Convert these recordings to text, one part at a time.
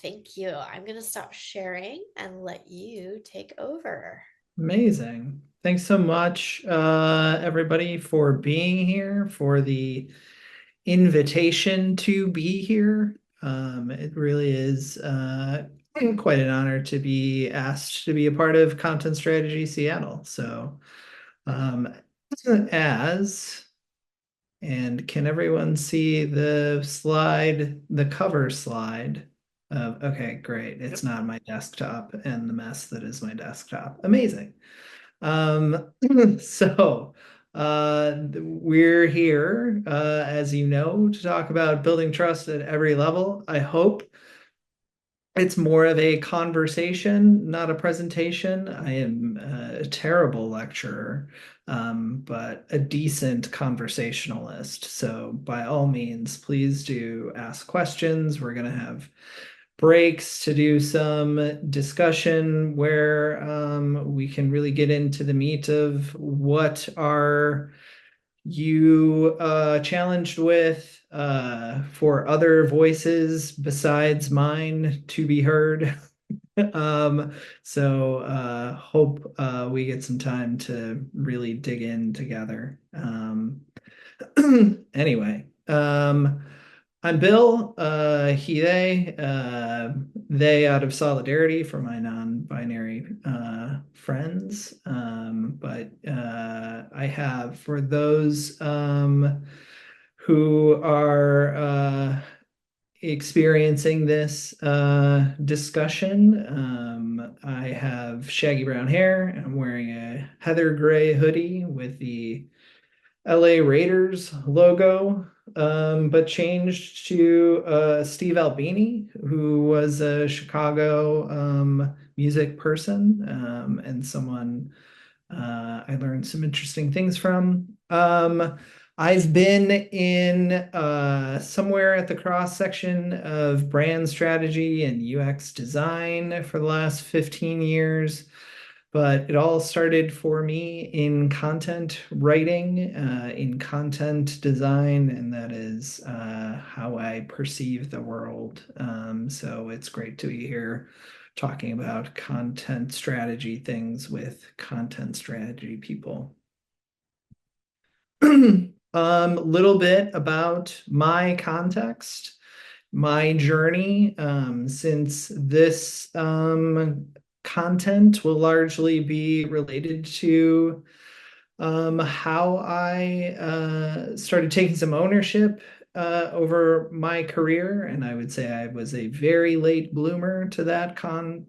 thank you. I'm going to stop sharing and let you take over. Amazing. Thanks so much, everybody, for being here, for the invitation to be here. It really is quite an honor to be asked to be a part of Content Strategy Seattle. So, um, as and can everyone see the slide, the cover slide? Okay, great. It's not my desktop and the mess that is my desktop. Amazing. Um, so we're here, as you know, to talk about building trust at every level. I hope it's more of a conversation, not a presentation. I am a terrible lecturer, but a decent conversationalist. So by all means, please do ask questions. We're going to have breaks to do some discussion where we can really get into the meat of what are you challenged with for other voices besides mine to be heard. Hope we get some time to really dig in together. Anyway, I'm Bill, he, they out of solidarity for my non-binary friends. I have for those who are experiencing this discussion. I have shaggy brown hair. I'm wearing a heather gray hoodie with the LA Raiders logo, but changed to Steve Albini, who was a Chicago music person and someone I learned some interesting things from. I've been in somewhere at the cross section of brand strategy and UX design for the last 15 years. But it all started for me in content writing, in content design, and that is how I perceive the world. So it's great to be here talking about content strategy things with content strategy people. Little bit about my context, my journey, since this content will largely be related to how I started taking some ownership over my career, and I would say I was a very late bloomer to that con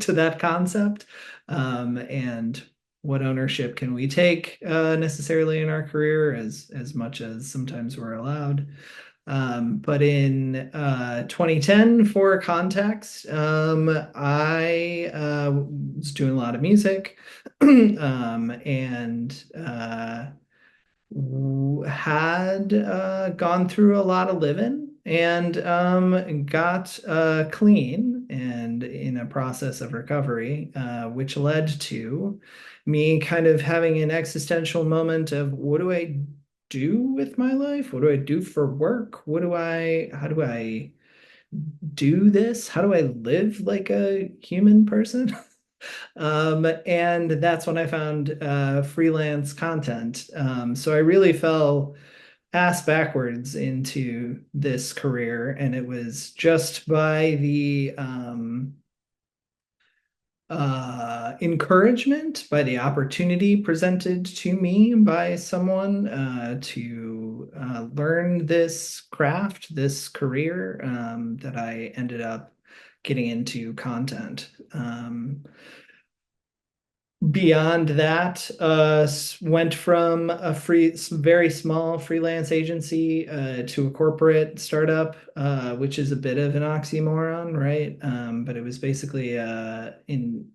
to that concept. And what ownership can we take necessarily in our career as much as sometimes we're allowed. But in 2010, for context, I was doing a lot of music and had gone through a lot of living and got clean and in a process of recovery, which led to me kind of having an existential moment of what do I do with my life? What do I do for work? How do I do this? How do I live like a human person? And that's when I found freelance content. So I really fell ass backwards into this career, and it was just by the encouragement, by the opportunity presented to me by someone to learn this craft, this career, that I ended up getting into content. Beyond that, went from a very small freelance agency to a corporate startup, which is a bit of an oxymoron, right? But it was basically in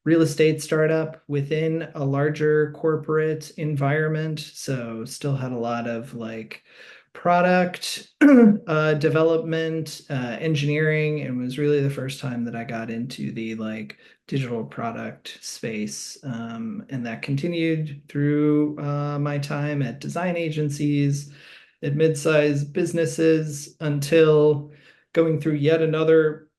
real estate startup within a larger corporate environment. So still had a lot of like product development, engineering, and was really the first time that I got into the like digital product space. And that continued through my time at design agencies, at mid-sized businesses until going through yet another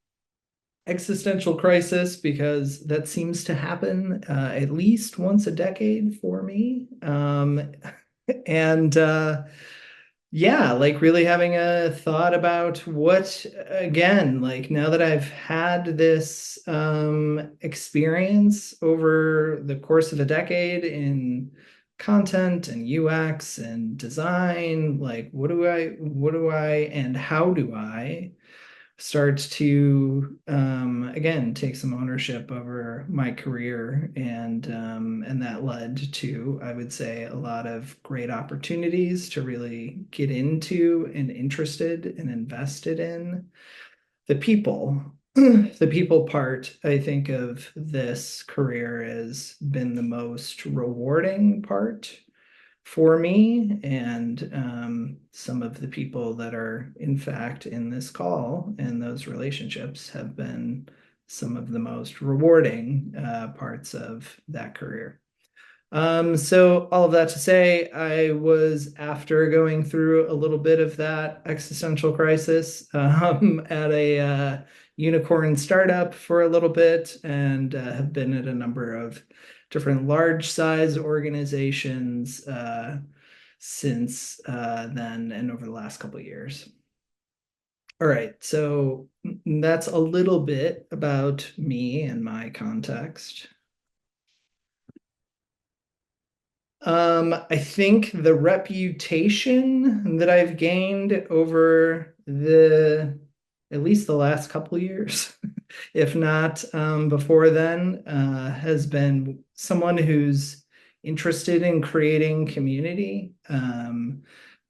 existential crisis because that seems to happen at least once a decade for me. And yeah, like really having a thought about what, again, like now that I've had this experience over the course of a decade in content and UX and design, like and how do I start to again take some ownership over my career, and that led to, I would say, a lot of great opportunities to really get into and interested and invested in the people. The people part, I think, of this career has been the most rewarding part for me, and some of the people that are in fact in this call and those relationships have been some of the most rewarding parts of that career. So all of that to say, I was, after going through a little bit of that existential crisis, at a unicorn startup for a little bit, and have been at a number of different large size organizations since then and over the last couple of years. All right, so that's a little bit about me and my context. I think the reputation that I've gained over at least the last couple years, if not before then, has been someone who's interested in creating community,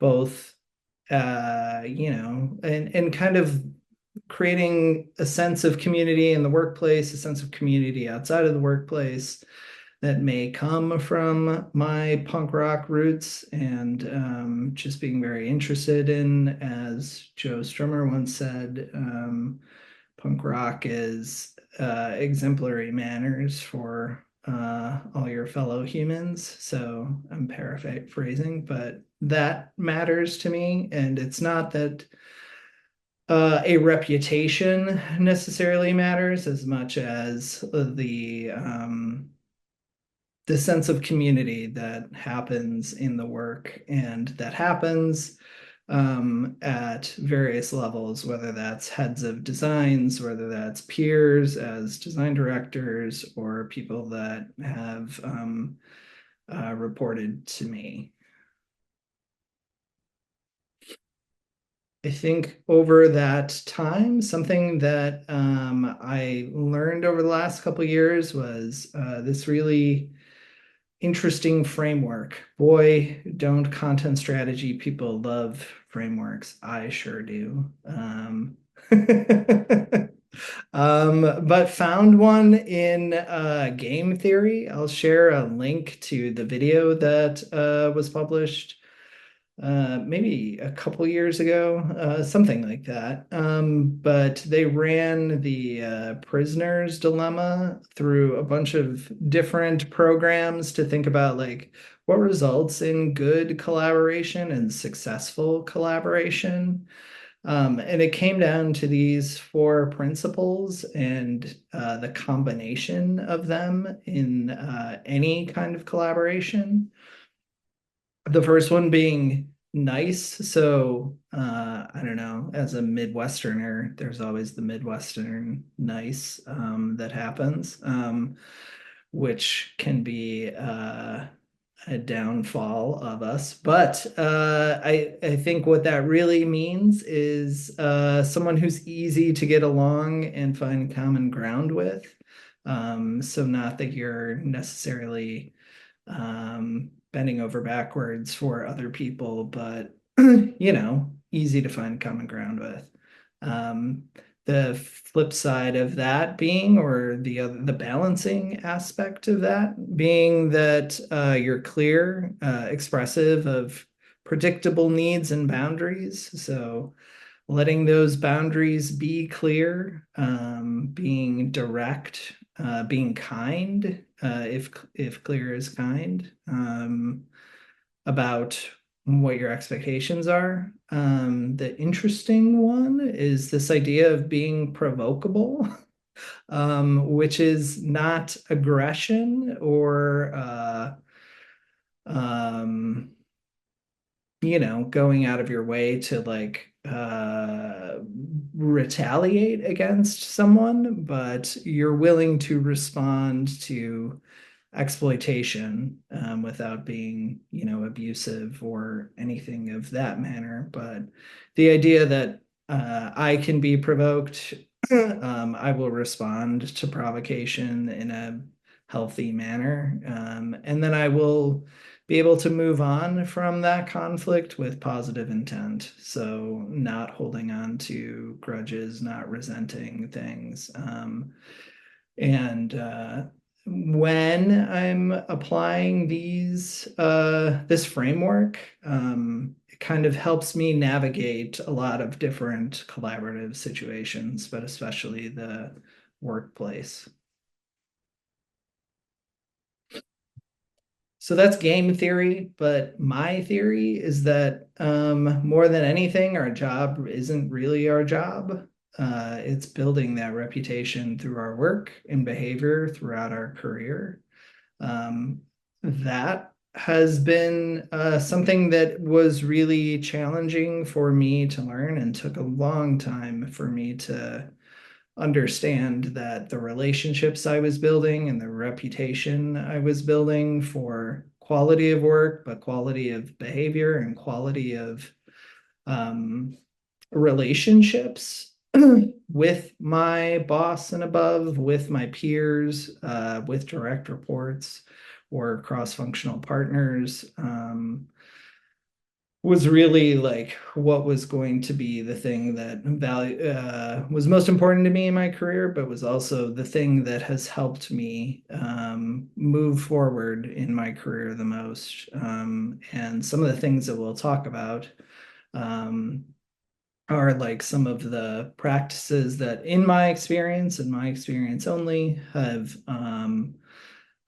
both, and kind of creating a sense of community in the workplace, a sense of community outside of the workplace that may come from my punk rock roots, and just being very interested in, as Joe Strummer once said, punk rock is exemplary manners for all your fellow humans. So I'm paraphrasing, but that matters to me. And it's not that a reputation necessarily matters as much as the sense of community that happens in the work, and that happens at various levels, whether that's heads of designs, whether that's peers as design directors, or people that have reported to me. I think over that time, something that I learned over the last couple of years was this really interesting framework. Boy, don't content strategy people love frameworks. I sure do. But found one in game theory. I'll share a link to the video that was published maybe a couple years ago, something like that. But they ran the prisoner's dilemma through a bunch of different programs to think about like what results in good collaboration and successful collaboration. And it came down to these four principles, and the combination of them in any kind of collaboration. The first one being nice. So, I don't know, as a Midwesterner, there's always the Midwestern nice that happens, which can be a downfall of us. But I think what that really means is someone who's easy to get along and find common ground with. So not that you're necessarily bending over backwards for other people, but easy to find common ground with. Um, the flip side of that being, or the balancing aspect of that being, that you're clear, expressive of predictable needs and boundaries. So letting those boundaries be clear, being direct, being kind, if clear is kind, about what your expectations are. The interesting one is this idea of being provocable, which is not aggression or um, going out of your way to like retaliate against someone, but you're willing to respond to exploitation without being, abusive or anything of that manner. But the idea that I can be provoked, I will respond to provocation in a healthy manner, and then I will be able to move on from that conflict with positive intent. So, not holding on to grudges, not resenting things. And when I'm applying this framework, it kind of helps me navigate a lot of different collaborative situations, but especially the workplace. So that's game theory, but my theory is that more than anything, our job isn't really our job. It's building that reputation through our work and behavior throughout our career. Um, that has been something that was really challenging for me to learn and took a long time for me to understand that the relationships I was building and the reputation I was building for quality of work, but quality of behavior and quality of um, relationships with my boss and above, with my peers, with direct reports or cross-functional partners. Was really like what was going to be the thing that was most important to me in my career, but was also the thing that has helped me move forward in my career the most. And some of the things that we'll talk about um, are like some of the practices that, in my experience and my experience only, have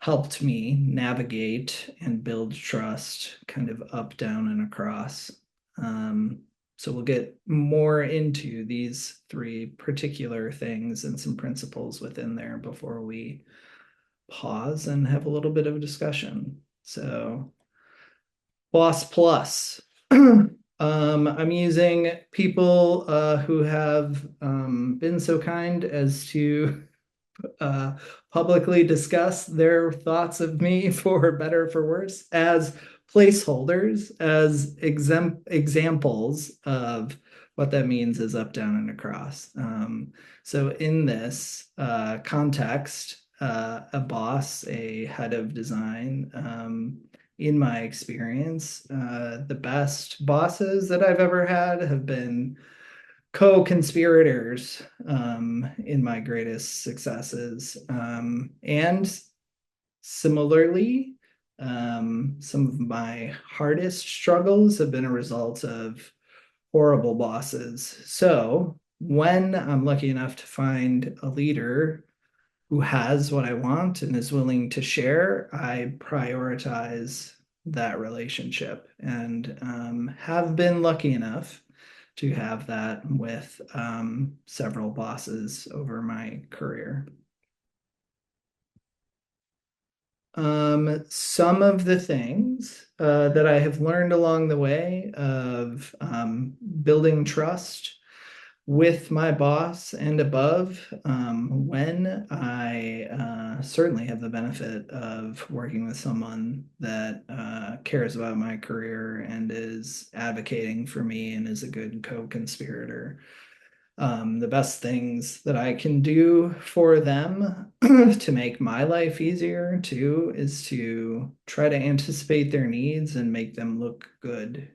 helped me navigate and build trust kind of up, down, and across. Um, so we'll get more into these three particular things and some principles within there before we pause and have a little bit of a discussion. So, Boss Plus. I'm using people who have been so kind as to uh, publicly discuss their thoughts of me for better or for worse as placeholders, as examples of what that means is up, down, and across. So in this context, a boss, a head of design, in my experience, the best bosses that I've ever had have been co-conspirators in my greatest successes. And similarly, some of my hardest struggles have been a result of horrible bosses. So when I'm lucky enough to find a leader who has what I want and is willing to share, I prioritize that relationship and have been lucky enough to have that with several bosses over my career. Some of the things that I have learned along the way of building trust with my boss and above, when I certainly have the benefit of working with someone that cares about my career and is advocating for me and is a good co-conspirator. The best things that I can do for them to make my life easier too is to try to anticipate their needs and make them look good.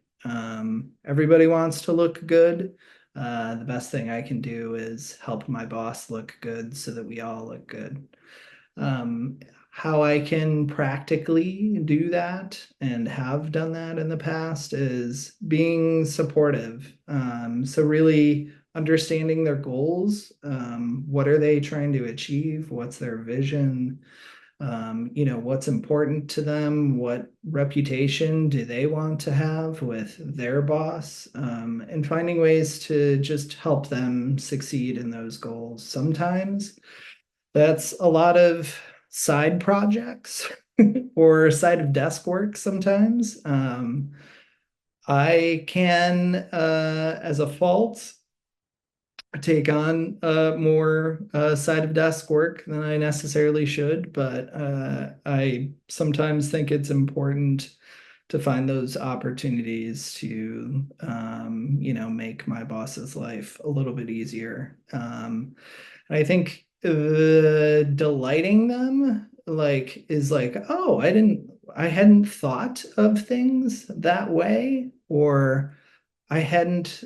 Everybody wants to look good. The best thing I can do is help my boss look good so that we all look good. How I can practically do that and have done that in the past is being supportive. So really understanding their goals. What are they trying to achieve? What's their vision? what's important to them, what reputation do they want to have with their boss, and finding ways to just help them succeed in those goals. Sometimes that's a lot of side projects or side of desk work sometimes. I can, as a fault, take on more side of desk work than I necessarily should, but I sometimes think it's important to find those opportunities to, make my boss's life a little bit easier. And I think delighting them is like, oh, I hadn't thought of things that way, or I hadn't,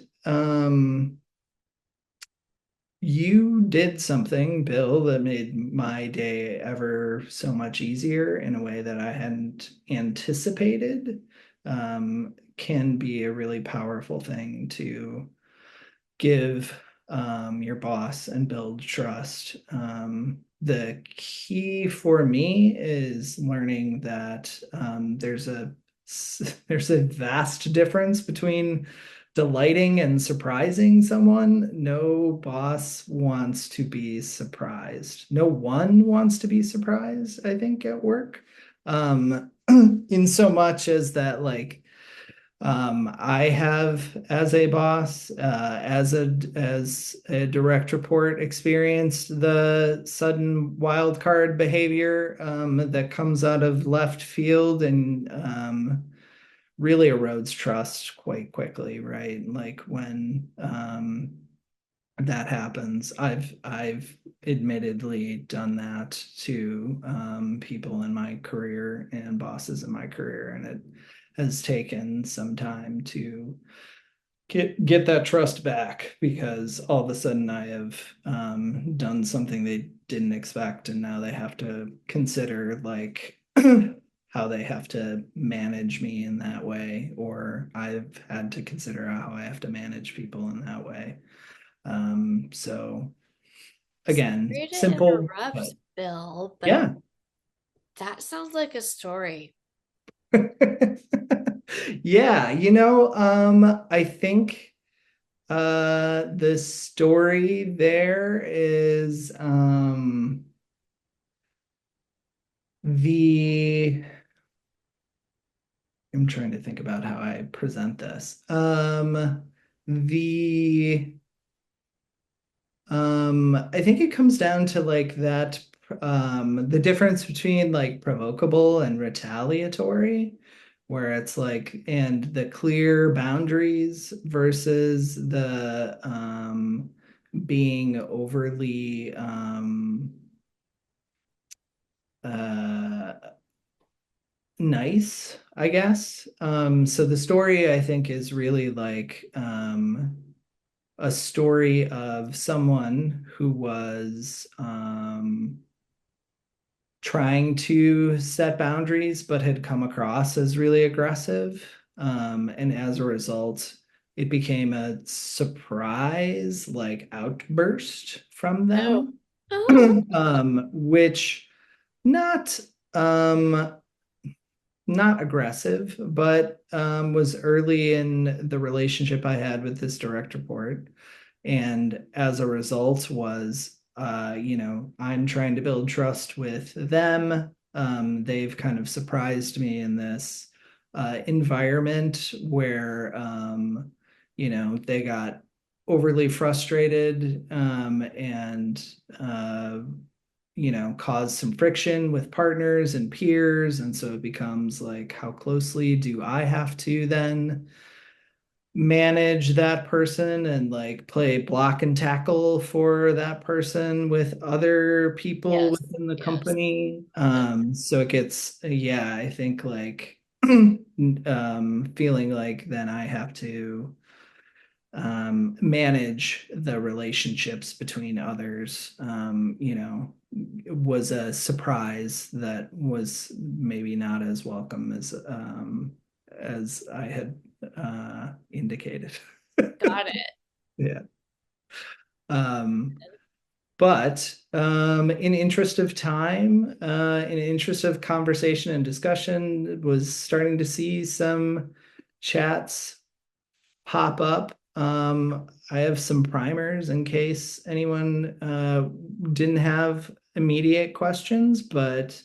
you did something, Bill, that made my day ever so much easier in a way that I hadn't anticipated. Can be a really powerful thing to give your boss and build trust. The key for me is learning that there's a vast difference between delighting and surprising someone. No boss wants to be surprised. No one wants to be surprised, I think, at work. In so much as that, I have, as a boss, as a direct report, experienced the sudden wild card behavior that comes out of left field and really erodes trust quite quickly, right? Like when that happens, I've admittedly done that to people in my career and bosses in my career, and it has taken some time to get that trust back because all of a sudden I have done something they didn't expect, and now they have to consider how they have to manage me in that way, or I've had to consider how I have to manage people in that way. So again, Sorry to simple, but interrupt, Bill, but yeah. that sounds like a story. Yeah, I think the story there is the I'm trying to think about how I present this. The I think it comes down to like that the difference between like provocable and retaliatory, where it's like and the clear boundaries versus the being overly uh nice, I guess. So the story I think is really like a story of someone who was trying to set boundaries but had come across as really aggressive. And as a result, it became a surprise like outburst from Oh, them, oh, which not um, not aggressive, but was early in the relationship I had with this direct report. And as a result was, I'm trying to build trust with them. They've kind of surprised me in this environment where, they got overly frustrated and cause some friction with partners and peers. And so it becomes like, how closely do I have to then manage that person and like play block and tackle for that person with other people yes, within the yes. company? So it gets, yeah, I think like feeling like then I have to manage the relationships between others, was a surprise that was maybe not as welcome as I had indicated. Got it. Yeah. Um, But in interest of time, in interest of conversation and discussion, was starting to see some chats pop up. I have some primers in case anyone didn't have immediate questions, but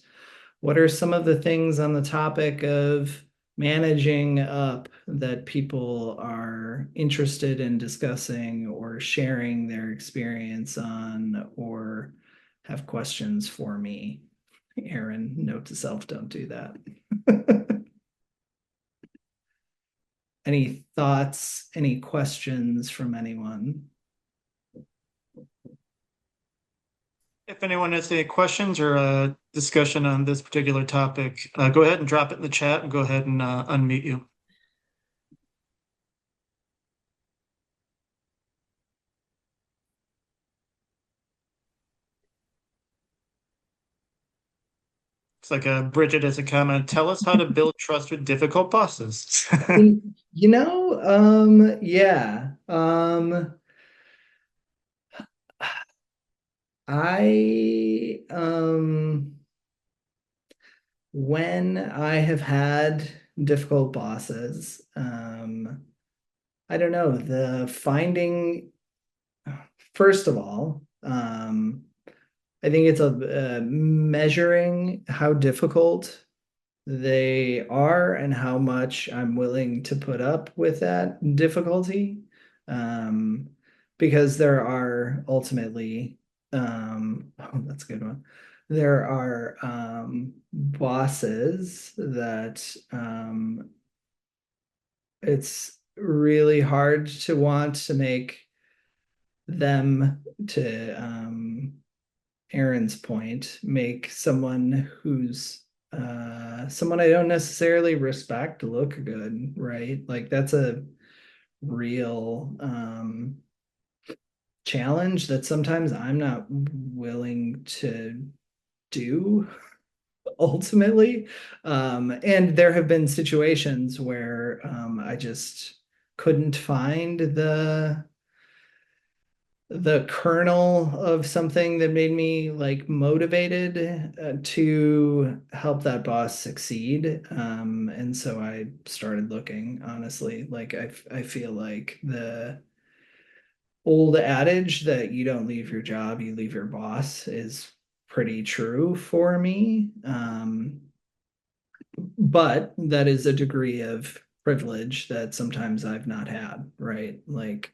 what are some of the things on the topic of managing up that people are interested in discussing or sharing their experience on or have questions for me? Aaron, note to self, don't do that. Any thoughts, any questions from anyone? If anyone has any questions or discussion on this particular topic, go ahead and drop it in the chat and go ahead and unmute you. It's like Bridget has a comment. Tell us how to build trust with difficult bosses. Yeah. I when I have had difficult bosses, I don't know, the finding first of all, I think it's a measuring how difficult they are and how much I'm willing to put up with that difficulty. Um, because there are ultimately, oh, that's a good one. There are bosses that it's really hard to want to make them, to Aaron's point, make someone who's someone I don't necessarily respect look good, right? Like that's a real challenge that sometimes I'm not willing to do ultimately. And there have been situations where I just couldn't find the kernel of something that made me like motivated to help that boss succeed. And so I started looking, honestly. Like I feel like the old adage that you don't leave your job, you leave your boss is pretty true for me. But that is a degree of privilege that sometimes I've not had, right? Like,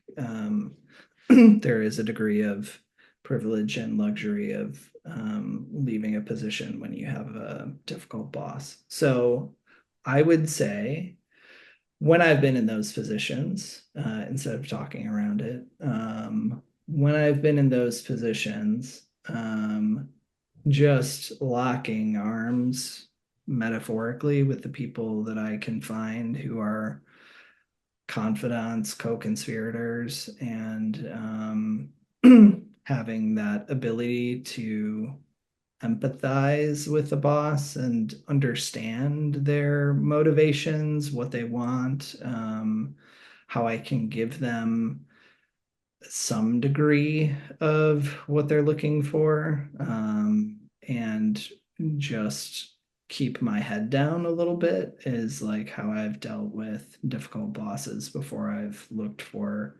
there is a degree of privilege and luxury of leaving a position when you have a difficult boss. So I would say when I've been in those positions, instead of talking around it, when I've been in those positions, just locking arms metaphorically with the people that I can find who are confidants, co-conspirators, and having that ability to empathize with the boss and understand their motivations, what they want, how I can give them some degree of what they're looking for, and just keep my head down a little bit is like how I've dealt with difficult bosses before I've looked for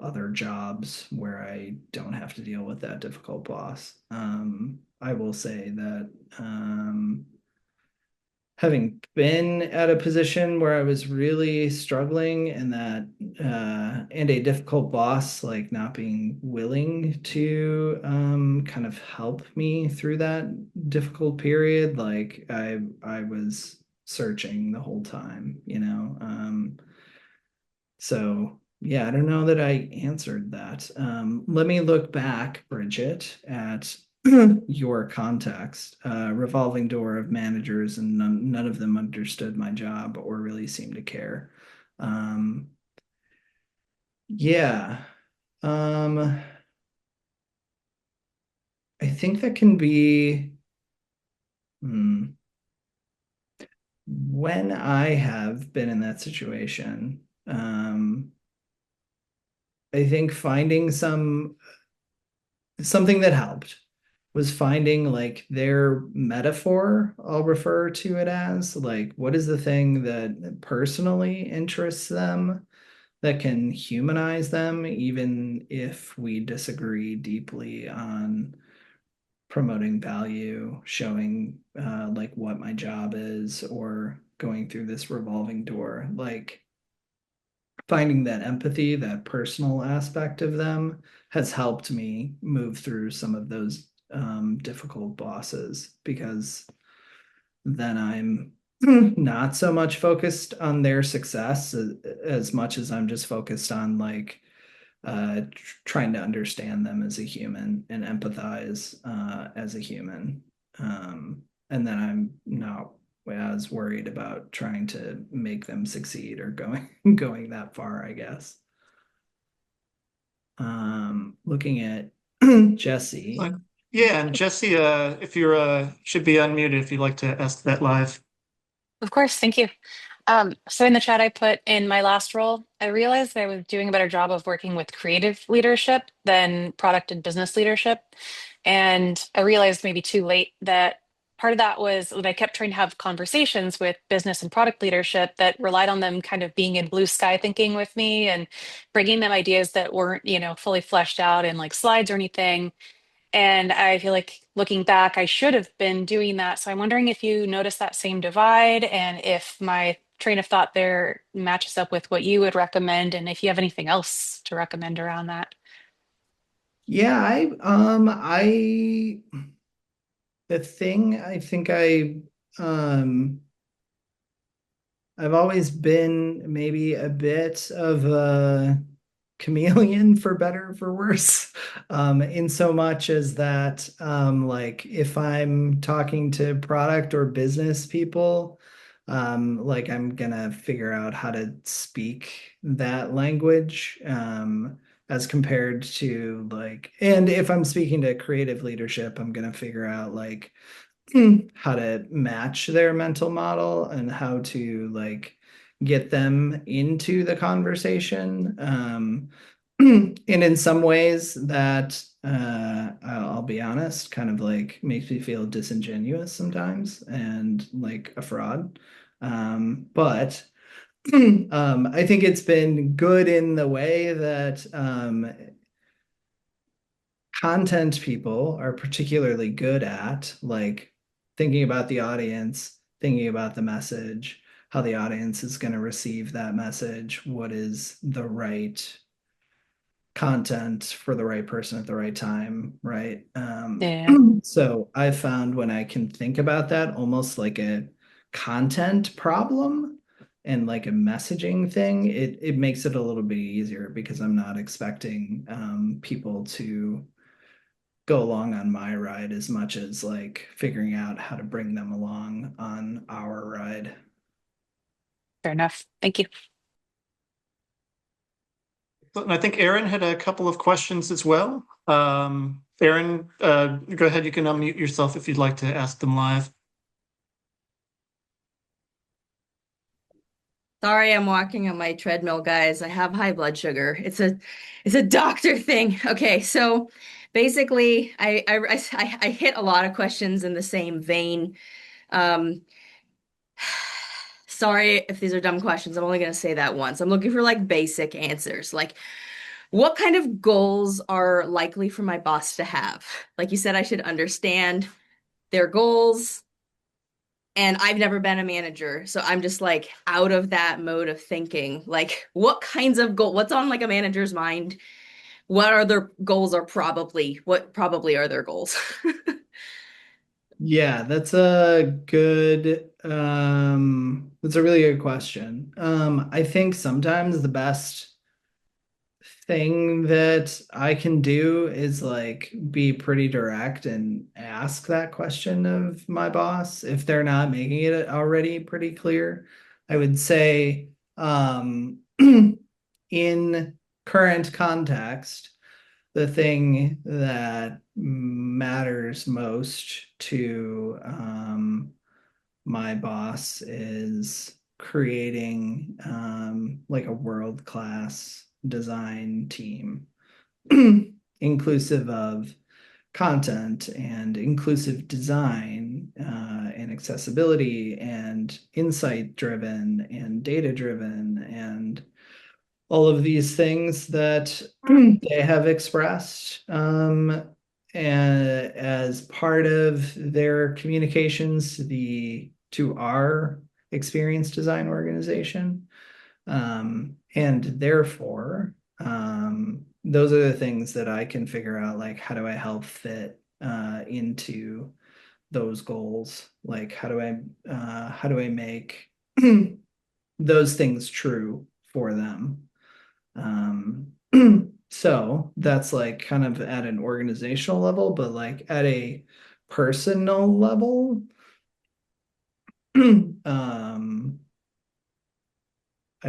other jobs where I don't have to deal with that difficult boss. I will say that having been at a position where I was really struggling and that and a difficult boss like not being willing to kind of help me through that difficult period, like I was searching the whole time, you know. So yeah, I don't know that I answered that. Let me look back, Bridget, at your context. Revolving door of managers, and none of them understood my job or really seemed to care. Um, yeah. Um, I think that can be when I have been in that situation. I think finding some something that helped was finding like their metaphor, I'll refer to it as, like, what is the thing that personally interests them that can humanize them, even if we disagree deeply on promoting value, showing like what my job is, or going through this revolving door. Like finding that empathy, that personal aspect of them has helped me move through some of those difficult bosses because then I'm not so much focused on their success as much as I'm just focused on like trying to understand them as a human and empathize as a human. And then I'm not as worried about trying to make them succeed or going going that far, I guess. Looking at Jesse. Yeah, and Jesse, if you're should be unmuted if you'd like to ask that live. Of course, thank you. So in the chat I put in my last role, I realized that I was doing a better job of working with creative leadership than product and business leadership. And I realized maybe too late that part of that was that I kept trying to have conversations with business and product leadership that relied on them kind of being in blue sky thinking with me and bringing them ideas that weren't, fully fleshed out in like slides or anything. And I feel like looking back, I should have been doing that. So I'm wondering if you notice that same divide and if my train of thought there matches up with what you would recommend, and if you have anything else to recommend around that. Yeah, I the thing I think um I've always been maybe a bit of a chameleon for better or for worse. In so much as that like if I'm talking to product or business people, like I'm gonna figure out how to speak that language as compared to like, and if I'm speaking to creative leadership, I'm gonna figure out like how to match their mental model and how to like get them into the conversation. And in some ways that I'll be honest, kind of like makes me feel disingenuous sometimes and like a fraud. But I think it's been good in the way that content people are particularly good at, like thinking about the audience, thinking about the message, how the audience is going to receive that message, what is the right content for the right person at the right time, right? Yeah, So I found when I can think about that almost like a content problem and like a messaging thing, it makes it a little bit easier because I'm not expecting people to go along on my ride as much as like figuring out how to bring them along on our ride. fair enough. Thank you. And I think Aaron had a couple of questions as well. Aaron, go ahead. You can unmute yourself if you'd like to ask them live. Sorry, I'm walking on my treadmill, guys. I have high blood sugar. It's a doctor thing. Okay, so basically, I hit a lot of questions in the same vein. Um, sorry if these are dumb questions. I'm only gonna say that once. I'm looking for like basic answers. Like, what kind of goals are likely for my boss to have? Like you said, I should understand their goals. And I've never been a manager, so I'm just like out of that mode of thinking. Like, what kinds of what's on like a manager's mind? What are their goals are probably, what probably are their goals? Yeah, that's a really good question. I think sometimes the best thing that I can do is like be pretty direct and ask that question of my boss if they're not making it already pretty clear. I would say, in current context, the thing that matters most to my boss is creating like a world-class design team inclusive of content and inclusive design and accessibility and insight driven and data driven and all of these things that they have expressed and as part of their communications to our experience design organization. And therefore, those are the things that I can figure out, like, how do I help fit into those goals? Like, how do I make those things true for them? So that's like kind of at an organizational level, but like at a personal level, I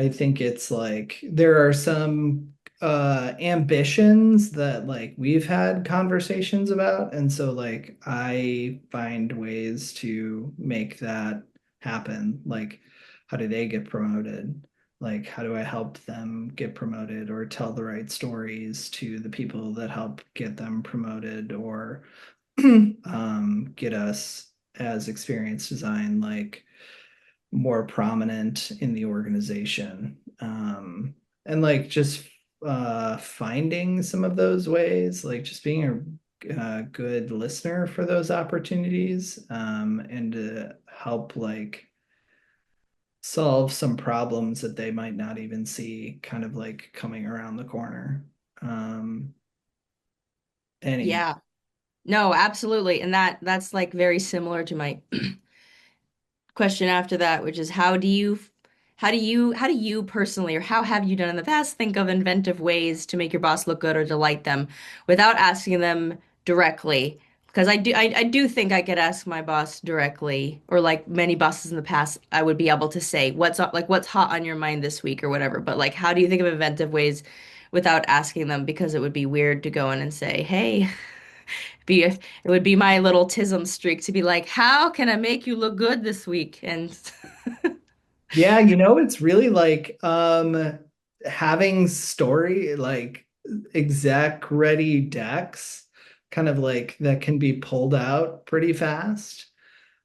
think it's like there are some ambitions that like we've had conversations about, and so like I find ways to make that happen. Like, how do they get promoted? Like, how do I help them get promoted or tell the right stories to the people that help get them promoted or get us as experience design like more prominent in the organization. And like just finding some of those ways, like just being a good listener for those opportunities, and to help like solve some problems that they might not even see kind of like coming around the corner. Um, any Yeah. No, absolutely. And that's like very similar to my question after that, which is how do you personally, or how have you done in the past, think of inventive ways to make your boss look good or delight them without asking them directly? Because I do think I could ask my boss directly, or like many bosses in the past, I would be able to say what's hot on your mind this week or whatever. But like, how do you think of inventive ways without asking them? Because it would be weird to go in and say, hey. It would be my little tism streak to be like, how can I make you look good this week? And Yeah, it's really like having story like exec ready decks kind of like that can be pulled out pretty fast.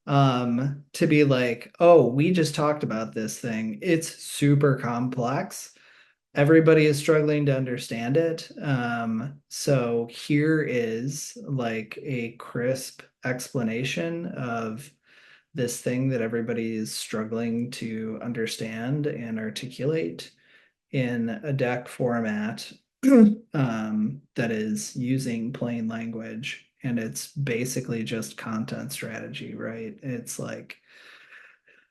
To be like, oh, we just talked about this thing. It's super complex. Everybody is struggling to understand it. So here is like a crisp explanation of this thing that everybody is struggling to understand and articulate in a deck format that is using plain language. And it's basically just content strategy, right? It's like,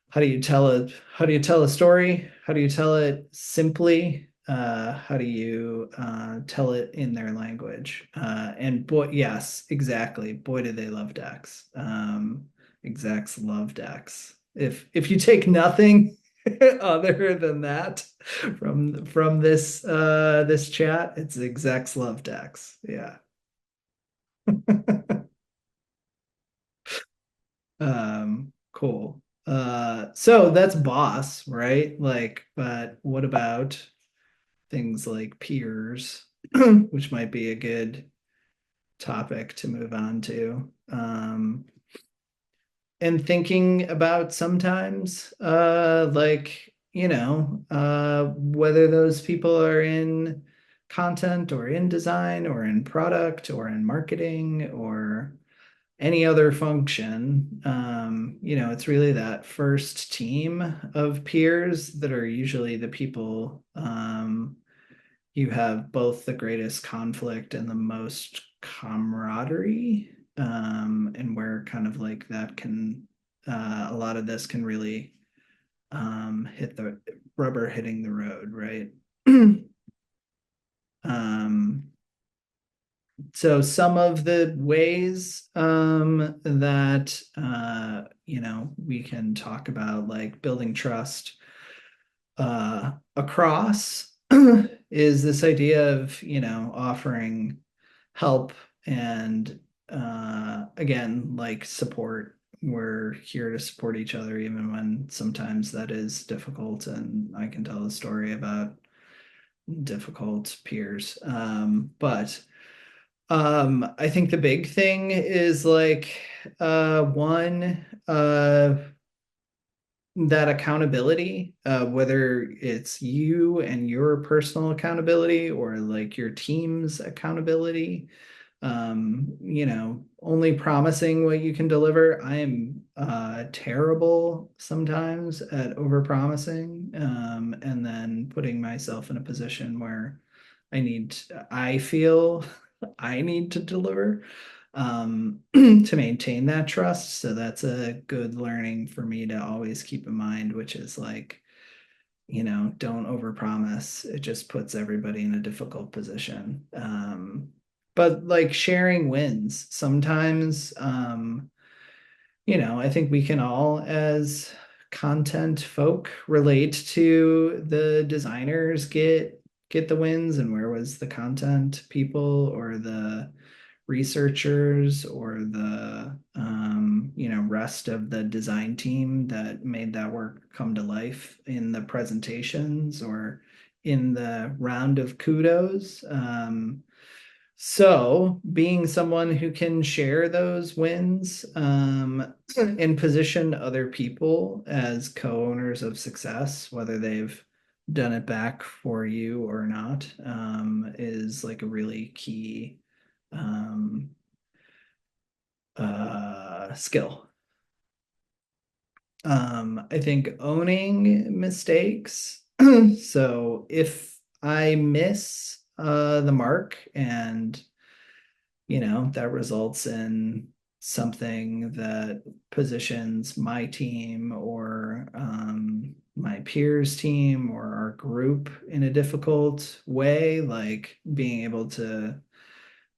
how do you tell a story? How do you tell it simply? How do you tell it in their language? And boy, yes, exactly. Boy, do they love decks. Execs love decks. If you take nothing other than that from this chat, it's execs love decks. Yeah. Cool. So that's boss, right? Like, but what about things like peers, which might be a good topic to move on to. And thinking about sometimes, like, whether those people are in content or in design or in product or in marketing or any other function, it's really that first team of peers that are usually the people you have both the greatest conflict and the most camaraderie, and where kind of like that can a lot of this can really hit the rubber hitting the road, right? um, so some of the ways that we can talk about like building trust across is this idea of offering help and again like support. We're here to support each other even when sometimes that is difficult, and I can tell a story about difficult peers, but I think the big thing is like one that accountability, whether it's you and your personal accountability or like your team's accountability. Only promising what you can deliver. I am terrible sometimes at overpromising, and then putting myself in a position where I feel I need to deliver to maintain that trust. So that's a good learning for me to always keep in mind, which is like, don't overpromise. It just puts everybody in a difficult position. But like sharing wins sometimes, I think we can all, as content folk, relate to the designers get the wins, and where was the content people or the researchers or the rest of the design team that made that work come to life in the presentations or in the round of kudos. So being someone who can share those wins and position other people as co-owners of success, whether they've done it back for you or not, is like a really key skill. I think owning mistakes. So if I miss the mark and that results in something that positions my team or my peers team or our group in a difficult way, like being able to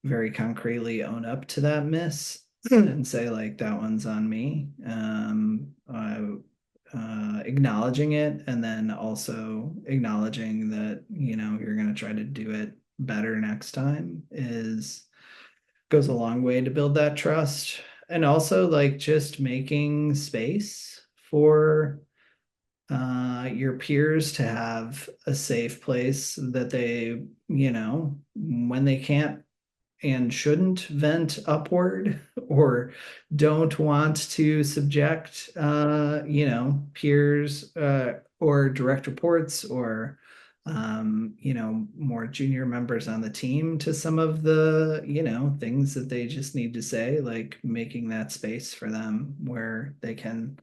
very concretely own up to that miss and say like that one's on me. Acknowledging it, and then also acknowledging that you're going to try to do it better next time goes a long way to build that trust. And also like just making space for your peers to have a safe place that they, when they can't and shouldn't vent upward or don't want to subject peers or direct reports or more junior members on the team to some of the things that they just need to say, like making that space for them where they can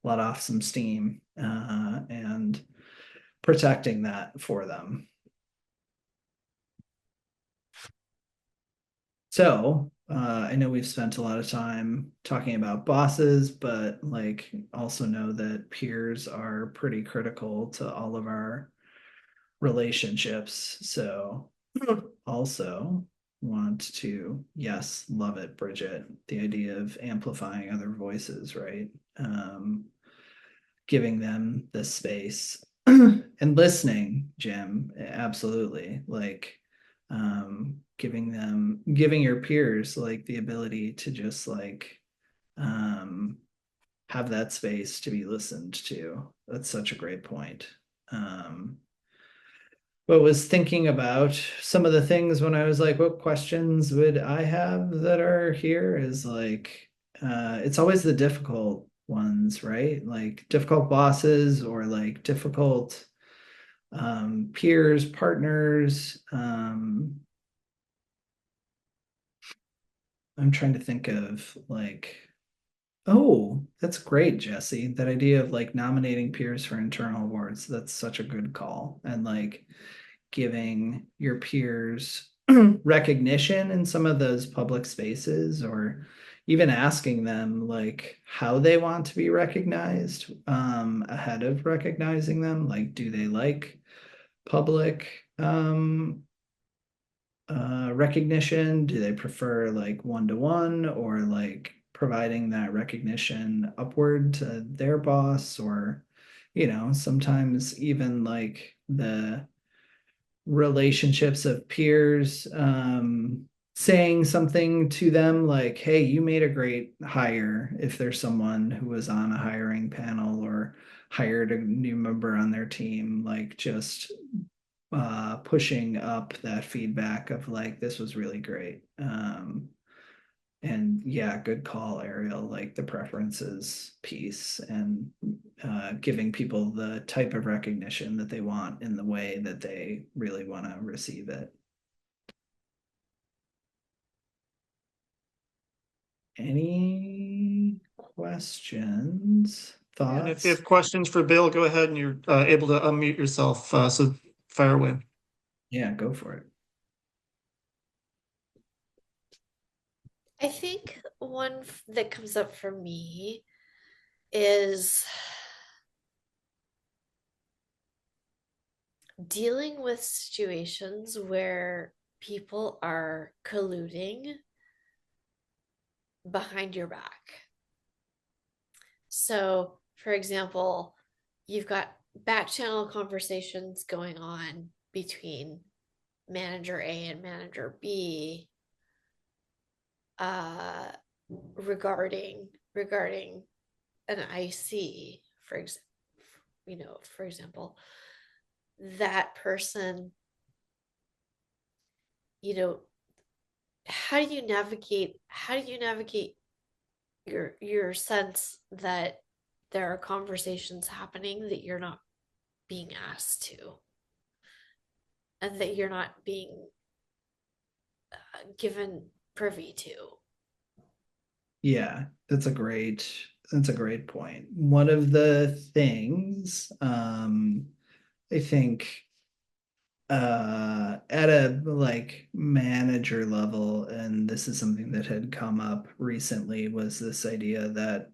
let off some steam and protecting that for them. So I know we've spent a lot of time talking about bosses, but like also know that peers are pretty critical to all of our relationships. So also want to, yes, love it, Bridget, the idea of amplifying other voices, right? Giving them the space and listening, Jim, absolutely. Like giving your peers like the ability to just like have that space to be listened to. That's such a great point. But was thinking about some of the things when I was like, what questions would I have that are here is like, it's always the difficult ones, right? Like difficult bosses or like difficult peers, partners. I'm trying to think of like, oh, that's great, Jesse. That idea of like nominating peers for internal awards. That's such a good call. And like giving your peers recognition in some of those public spaces, or even asking them like how they want to be recognized ahead of recognizing them. Like, do they like public recognition? Do they prefer like one-to-one, or like providing that recognition upward to their boss? Or sometimes even like the relationships of peers saying something to them like, hey, you made a great hire, if there's someone who was on a hiring panel or hired a new member on their team, like just pushing up that feedback of like, this was really great. And yeah, good call, Ariel, like the preferences piece and giving people the type of recognition that they want in the way that they really want to receive it. Any questions, And if you thoughts? have questions for Bill, go ahead and you're able to unmute yourself. So fire away. Yeah, go for it. I think one that comes up for me is dealing with situations where people are colluding behind your back. So, for example, you've got back channel conversations going on between manager A and manager B uh, regarding an IC, for example, that person, you know, how do you navigate your sense that there are conversations happening that you're not being asked to and that you're not being given privy to? Yeah, that's a great point. One of the things I think at a like manager level, and this is something that had come up recently, was this idea that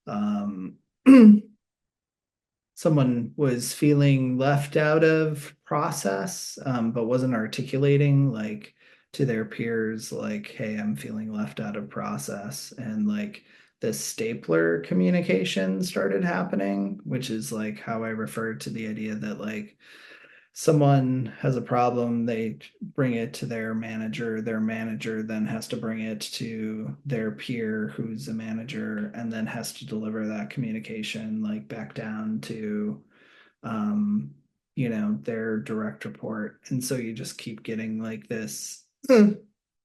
um someone was feeling left out of process, but wasn't articulating like to their peers, like, hey, I'm feeling left out of process. And like this stapler communication started happening, which is like how I refer to the idea that like someone has a problem, they bring it to their manager then has to bring it to their peer who's a manager and then has to deliver that communication like back down to um their direct report. And so you just keep getting like this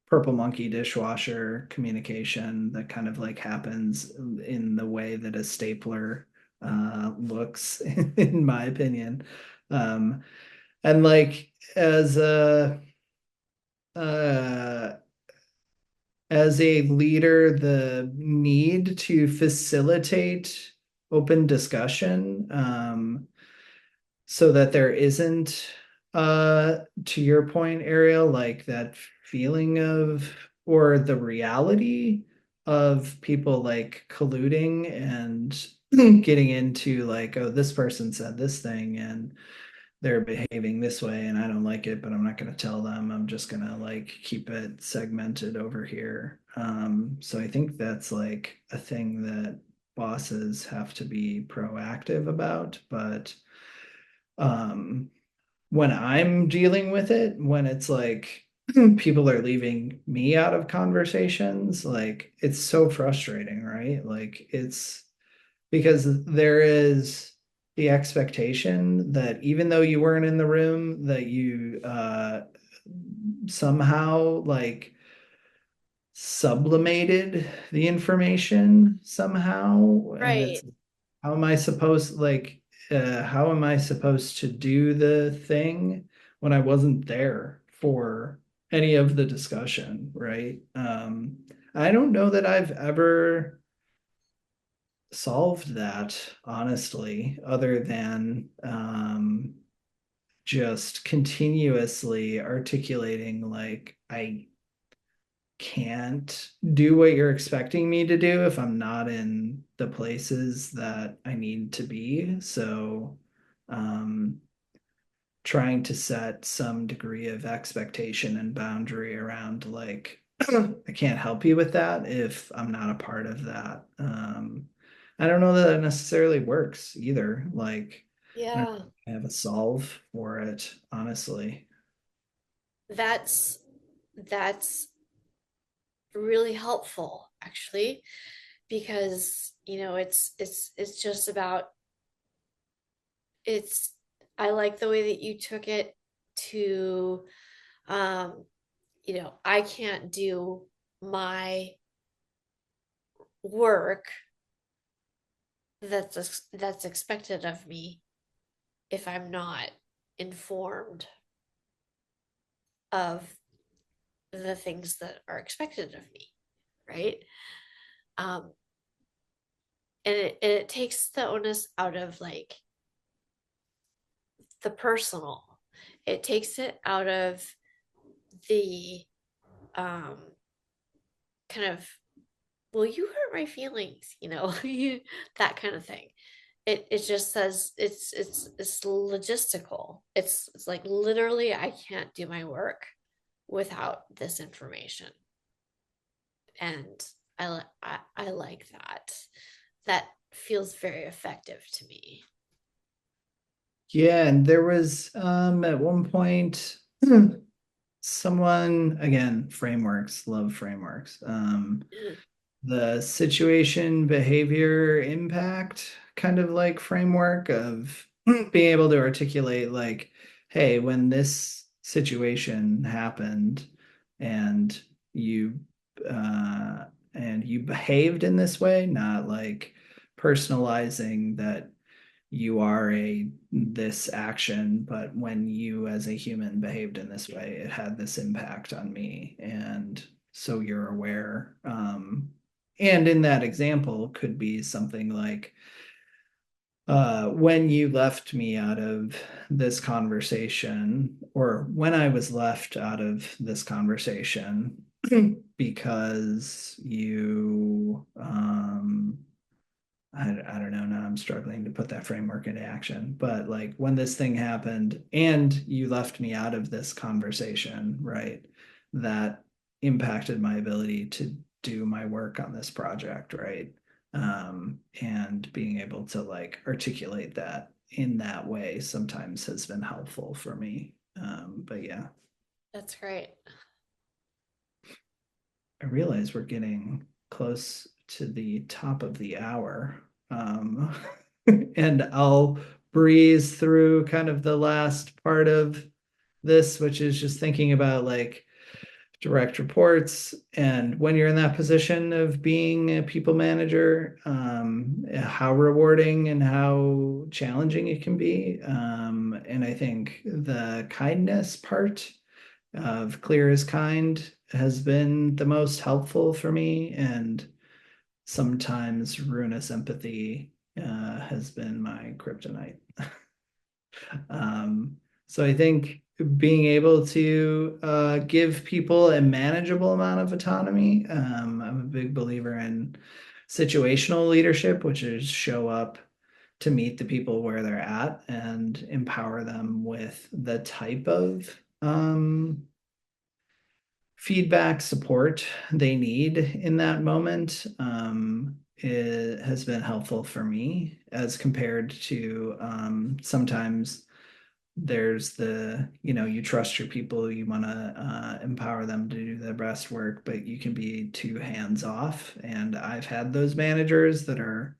purple monkey dishwasher communication that kind of like happens in the way that a stapler looks in my opinion. And like uh as a leader, the need to facilitate open discussion, so that there isn't, to your point, Ariel, like that feeling of, or the reality of people like colluding and getting into like, oh, this person said this thing and they're behaving this way and I don't like it, but I'm not going to tell them. I'm just going to like keep it segmented over here. So I think that's like a thing that bosses have to be proactive about. But um, when I'm dealing with it, when it's like people are leaving me out of conversations, like it's so frustrating, right? Like it's because there is the expectation that even though you weren't in the room, that you somehow like sublimated the information somehow. And Right. it's how am I supposed to do the thing when I wasn't there for any of the discussion, right? I don't know that I've ever solved that, honestly, other than just continuously articulating like I can't do what you're expecting me to do if I'm not in the places that I need to be. So um trying to set some degree of expectation and boundary around like I can't help you with that if I'm not a part of that. I don't know that that necessarily works either. Like I don't Yeah. have a solve for it, honestly. That's that's really helpful actually, because it's just about it's I like the way that you took it to, I can't do my work that's expected of me if I'm not informed of the things that are expected of me, right? um and it takes the onus out of like the personal. It takes it out of the um kind of, well, you hurt my feelings, that kind of thing. It just says it's logistical. It's like literally I can't do my work without this information. And I like that. That feels very effective to me. Yeah, and there was at one point someone, again, frameworks, love frameworks. The situation, behavior, impact kind of like framework of being able to articulate like, hey, when this situation happened and you and you behaved in this way, not like personalizing that you are a this action, but when you as a human behaved in this way, it had this impact on me. And so you're aware. And in that example could be something like, when you left me out of this conversation, or when I was left out of this conversation because you I don't know. Now I'm struggling to put that framework into action. But like when this thing happened and you left me out of this conversation, right? That impacted my ability to do my work on this project, right? And being able to like articulate that in that way sometimes has been helpful for me. But yeah, That's great. I realize we're getting close to the top of the hour. And I'll breeze through kind of the last part of this, which is just thinking about like direct reports and when you're in that position of being a people manager, how rewarding and how challenging it can be. And I think the kindness part of clear is kind has been the most helpful for me, and sometimes ruinous empathy has been my kryptonite. So I think being able to give people a manageable amount of autonomy. I'm a big believer in situational leadership, which is show up to meet the people where they're at and empower them with the type of feedback support they need in that moment. It has been helpful for me as compared to sometimes there's you trust your people, you want to empower them to do their best work, but you can be too hands off. And I've had those managers that are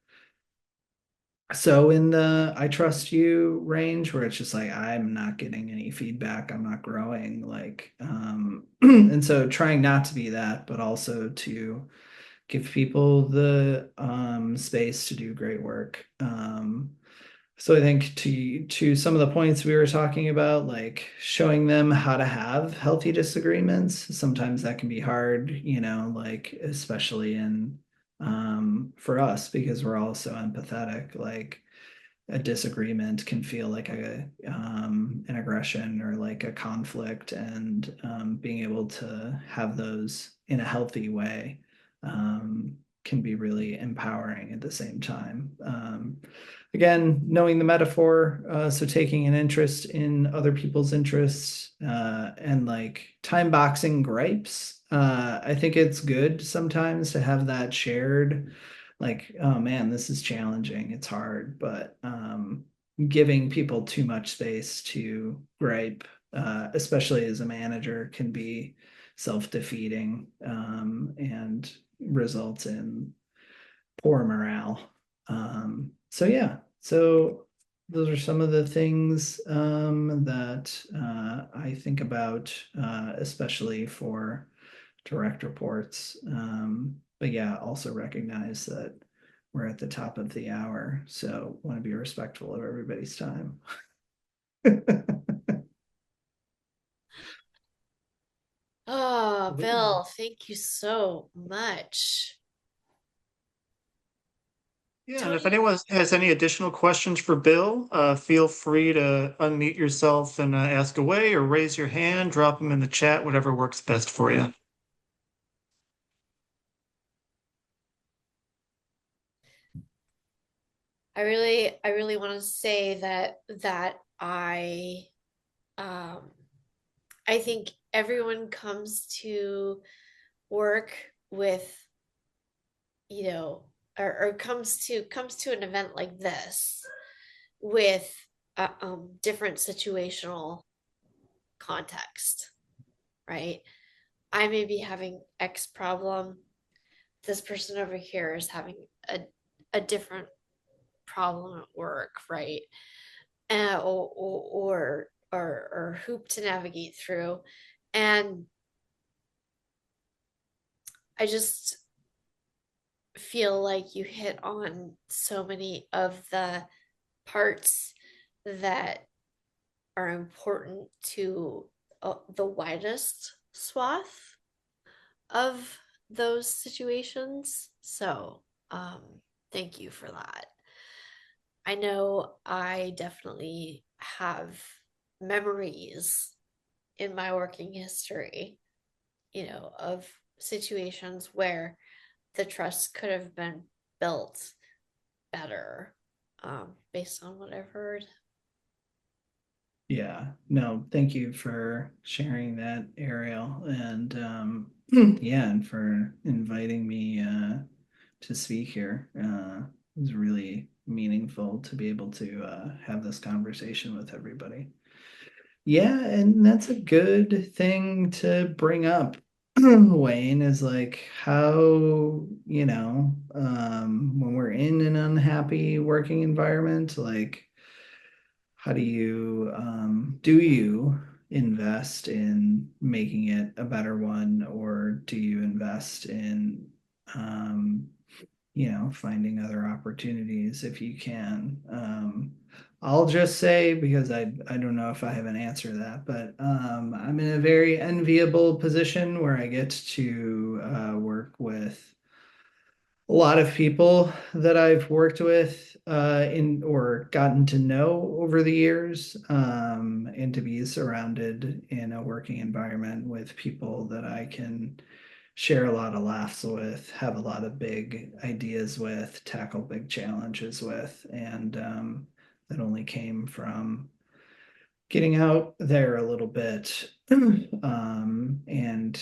so in the I trust you range where it's just like I'm not getting any feedback, I'm not growing, like and so trying not to be that, but also to give people the space to do great work. So I think to some of the points we were talking about, like showing them how to have healthy disagreements, sometimes that can be hard, like especially in for us because we're all so empathetic, like a disagreement can feel like an aggression or like a conflict, and being able to have those in a healthy way can be really empowering at the same time. Again, knowing the metaphor, so taking an interest in other people's interests and like time boxing gripes. I think it's good sometimes to have that shared, like, oh man, this is challenging, it's hard, but giving people too much space to gripe, especially as a manager, can be self-defeating and results in poor morale. So yeah, so those are some of the things that I think about, especially for direct reports. But yeah, also recognize that we're at the top of the hour, so want to be respectful of everybody's time. Oh, Bill, thank you so much. Yeah, and if Tony, anyone has any additional questions for Bill, feel free to unmute yourself and ask away, or raise your hand, drop them in the chat, whatever works best for you. I really want to say that I think everyone comes to work with, or comes to an event like this with different situational context, right? I may be having X problem. This person over here is having a different problem at work, right? Or hoop to navigate through. And I just feel like you hit on so many of the parts that are important to the widest swath of those situations. So, thank you for that. I know I definitely have memories in my working history, of situations where the trust could have been built better, based on what I've heard. Yeah, no, thank you for sharing that, Ariel, and yeah, and for inviting me to speak here. It was really meaningful to be able to have this conversation with everybody. Yeah, and that's a good thing to bring up, Wayne, is like how, when we're in an unhappy working environment, like how do you invest in making it a better one, or do you invest in um, finding other opportunities if you can? I'll just say, because I don't know if I have an answer to that, but I'm in a very enviable position where I get to work with a lot of people that I've worked with in or gotten to know over the years, and to be surrounded in a working environment with people that I can share a lot of laughs with, have a lot of big ideas with, tackle big challenges with, and that only came from getting out there a little bit, and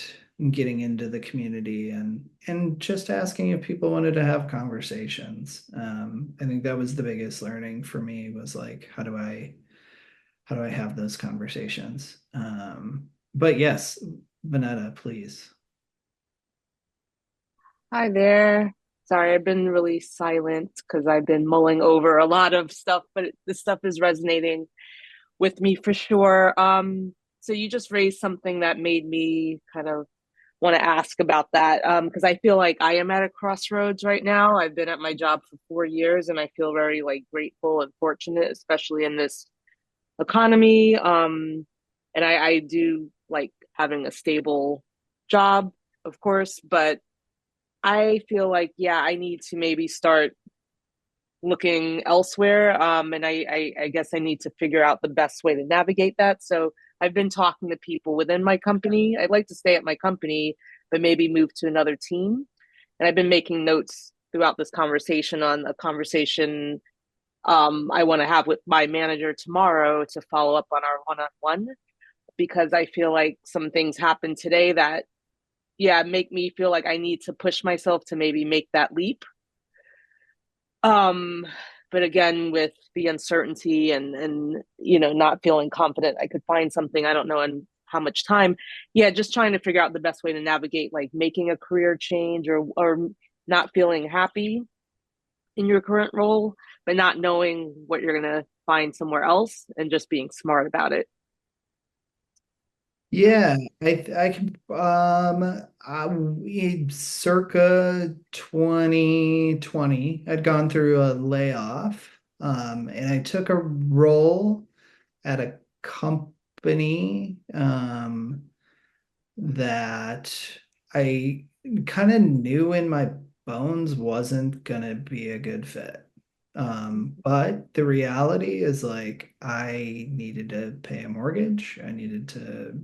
getting into the community, and just asking if people wanted to have conversations. I think that was the biggest learning for me, was like, how do I have those conversations? But yes, Vanetta, please. Hi there. Sorry, I've been really silent because I've been mulling over a lot of stuff, but this stuff is resonating with me for sure. So you just raised something that made me kind of want to ask about that. Because I feel like I am at a crossroads right now. I've been at my job for 4 years and I feel very like grateful and fortunate, especially in this economy. And I do like having a stable job, of course, but I feel like, yeah, I need to maybe start looking elsewhere. And I guess I need to figure out the best way to navigate that. So I've been talking to people within my company. I'd like to stay at my company, but maybe move to another team. And I've been making notes throughout this conversation on a conversation I want to have with my manager tomorrow to follow up on our one-on-one, because I feel like some things happened today that, yeah, make me feel like I need to push myself to maybe make that leap. Um, but again, with the uncertainty and not feeling confident I could find something, I don't know in how much time. Yeah, just trying to figure out the best way to navigate like making a career change, or not feeling happy in your current role, but not knowing what you're gonna find somewhere else and just being smart about it. Yeah, I can circa 2020, I'd gone through a layoff, and I took a role at a company that I kind of knew in my bones wasn't gonna be a good fit. But the reality is like I needed to pay a mortgage. I needed to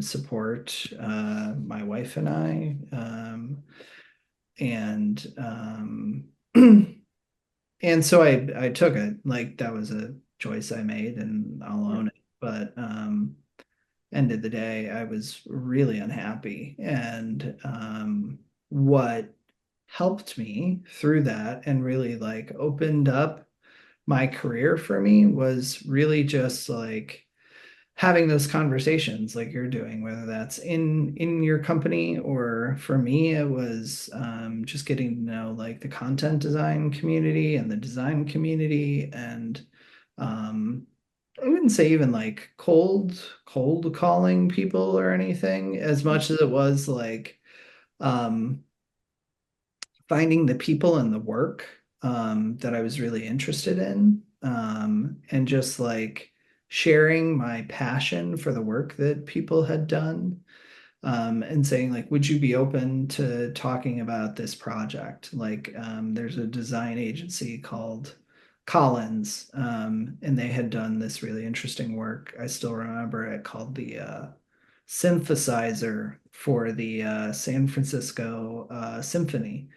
support my wife and I. And and so I took it. Like that was a choice I made and I'll own it. But end of the day, I was really unhappy. And what helped me through that and really like opened up my career for me was really just like having those conversations like you're doing, whether that's in your company or for me, it was just getting to know like the content design community and the design community and I wouldn't say even like cold calling people or anything as much as it was like um finding the people and the work that I was really interested in, and just like sharing my passion for the work that people had done, and saying like, would you be open to talking about this project? Like, there's a design agency called Collins, and they had done this really interesting work. I still remember it called the synthesizer for the San Francisco Symphony.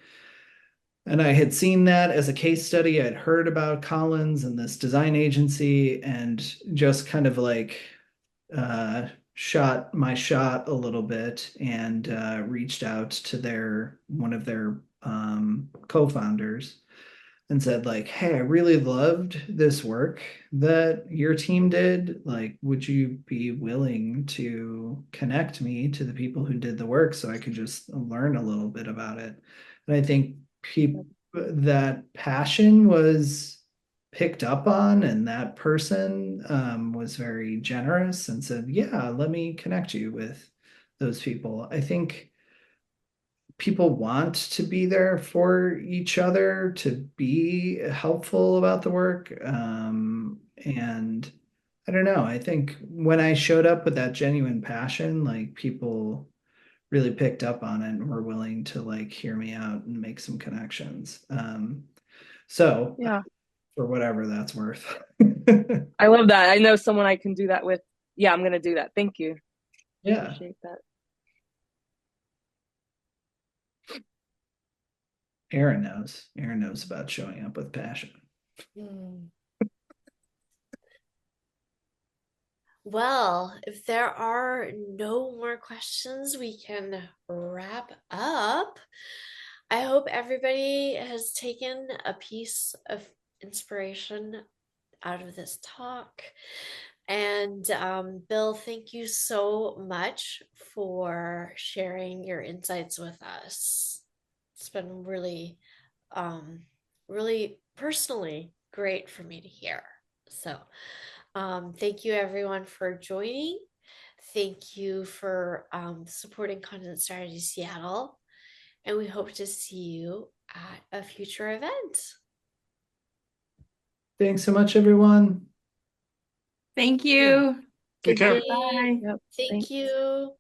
And I had seen that as a case study. I'd heard about Collins and this design agency and just kind of like shot my shot a little bit and reached out to their one of their co-founders and said like, hey, I really loved this work that your team did. Like, would you be willing to connect me to the people who did the work so I could just learn a little bit about it? And I think people that passion was picked up on, and that person was very generous and said, yeah, let me connect you with those people. I think people want to be there for each other, to be helpful about the work. And I don't know, I think when I showed up with that genuine passion, like people really picked up on it and were willing to like hear me out and make some connections. So Yeah. for whatever that's worth. I love that. I know someone I can do that with. Yeah, I'm gonna do that. Thank you. Yeah. Appreciate that. Aaron knows. Aaron knows about showing up with passion. Mm. Well, if there are no more questions, we can wrap up. I hope everybody has taken a piece of inspiration out of this talk. And Bill, thank you so much for sharing your insights with us. It's been really, really personally great for me to hear. So, thank you everyone for joining. Thank you for supporting Content Strategy Seattle. And we hope to see you at a future event. Thanks so much, everyone. Thank you. Take Good care. day. Bye. Yep. Thank Thanks. you.